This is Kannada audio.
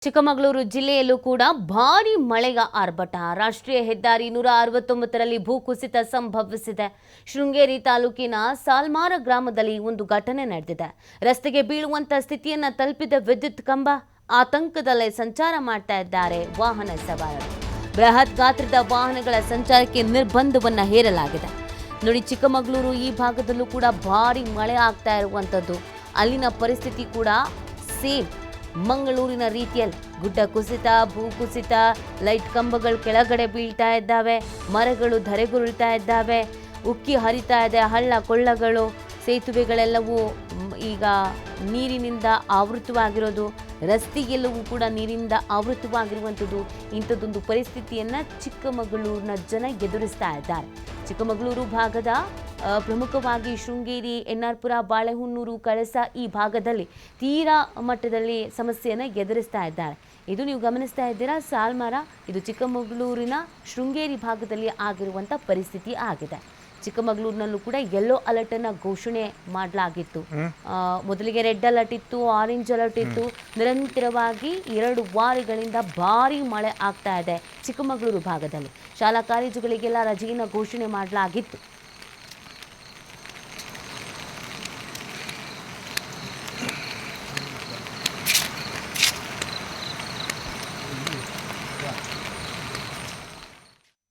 ಚಿಕ್ಕಮಗಳೂರು ಜಿಲ್ಲೆಯಲ್ಲೂ ಕೂಡ ಭಾರೀ ಮಳೆಯ ಆರ್ಭಟ. ರಾಷ್ಟ್ರೀಯ ಹೆದ್ದಾರಿ 169ರಲ್ಲಿ ಭೂಕುಸಿತ ಸಂಭವಿಸಿದೆ. ಶೃಂಗೇರಿ ತಾಲೂಕಿನ ಸಾಲ್ಮಾರ ಗ್ರಾಮದಲ್ಲಿ ಒಂದು ಘಟನೆ ನಡೆದಿದೆ. ರಸ್ತೆಗೆ ಬೀಳುವಂತ ಸ್ಥಿತಿಯನ್ನ ತಲುಪಿದ ವಿದ್ಯುತ್ ಕಂಬ. ಆತಂಕದಲ್ಲೇ ಸಂಚಾರ ಮಾಡ್ತಾ ಇದ್ದಾರೆ ವಾಹನ ಸವಾರರು. ಬೃಹತ್ ಗಾತ್ರದ ವಾಹನಗಳ ಸಂಚಾರಕ್ಕೆ ನಿರ್ಬಂಧವನ್ನ ಹೇರಲಾಗಿದೆ. ನೋಡಿ, ಚಿಕ್ಕಮಗಳೂರು ಈ ಭಾಗದಲ್ಲೂ ಕೂಡ ಭಾರೀ ಮಳೆ ಆಗ್ತಾ ಇರುವಂತದ್ದು. ಅಲ್ಲಿನ ಪರಿಸ್ಥಿತಿ ಕೂಡ ಸೇಮ್ ಮಂಗಳೂರಿನ ರೀತಿಯಲ್ಲಿ ಗುಡ್ಡ ಕುಸಿತ, ಭೂ ಕುಸಿತ, ಲೈಟ್ ಕಂಬಗಳು ಕೆಳಗಡೆ ಬೀಳ್ತಾ ಇದ್ದಾವೆ, ಮರಗಳು ಧರೆಗುರುಳ್ತಾ ಇದ್ದಾವೆ, ಉಕ್ಕಿ ಹರಿತಾ ಇದೆ, ಹಳ್ಳ ಕೊಳ್ಳಗಳು, ಸೇತುವೆಗಳೆಲ್ಲವೂ ಈಗ ನೀರಿನಿಂದ ಆವೃತವಾಗಿರೋದು, ರಸ್ತೆಗೆಲ್ಲವೂ ಕೂಡ ನೀರಿನಿಂದ ಆವೃತವಾಗಿರುವಂಥದ್ದು. ಇಂಥದ್ದೊಂದು ಪರಿಸ್ಥಿತಿಯನ್ನು ಚಿಕ್ಕಮಗಳೂರಿನ ಜನ ಎದುರಿಸ್ತಾ ಇದ್ದಾರೆ. ಚಿಕ್ಕಮಗಳೂರು ಭಾಗದ ಪ್ರಮುಖವಾಗಿ ಶೃಂಗೇರಿ, ಎನ್ಆರ್ಪುರ, ಬಾಳೆಹೊನ್ನೂರು, ಕಳಸ ಈ ಭಾಗದಲ್ಲಿ ತೀರಾ ಮಟ್ಟದಲ್ಲಿ ಸಮಸ್ಯೆಯನ್ನು ಎದುರಿಸ್ತಾ ಇದ್ದಾರೆ. ಇದು ನೀವು ಗಮನಿಸ್ತಾ ಇದ್ದೀರಾ, ಸಾಲ್ಮಾರ, ಇದು ಚಿಕ್ಕಮಗಳೂರಿನ ಶೃಂಗೇರಿ ಭಾಗದಲ್ಲಿ ಆಗಿರುವಂಥ ಪರಿಸ್ಥಿತಿ ಆಗಿದೆ. ಚಿಕ್ಕಮಗಳೂರಿನಲ್ಲೂ ಕೂಡ ಯೆಲ್ಲೋ ಅಲರ್ಟ್ ಅನ್ನ ಘೋಷಣೆ ಮಾಡಲಾಗಿತ್ತು. ಮೊದಲಿಗೆ ರೆಡ್ ಅಲರ್ಟ್ ಇತ್ತು, ಆರೆಂಜ್ ಅಲರ್ಟ್ ಇತ್ತು. ನಿರಂತರವಾಗಿ 2 ವಾರಗಳಿಂದ ಭಾರಿ ಮಳೆ ಆಗ್ತಾ ಇದೆ ಚಿಕ್ಕಮಗಳೂರು ಭಾಗದಲ್ಲಿ. ಶಾಲಾ ಕಾಲೇಜುಗಳಿಗೆಲ್ಲ ರಜೆಯನ್ನು ಘೋಷಣೆ ಮಾಡಲಾಗಿತ್ತು.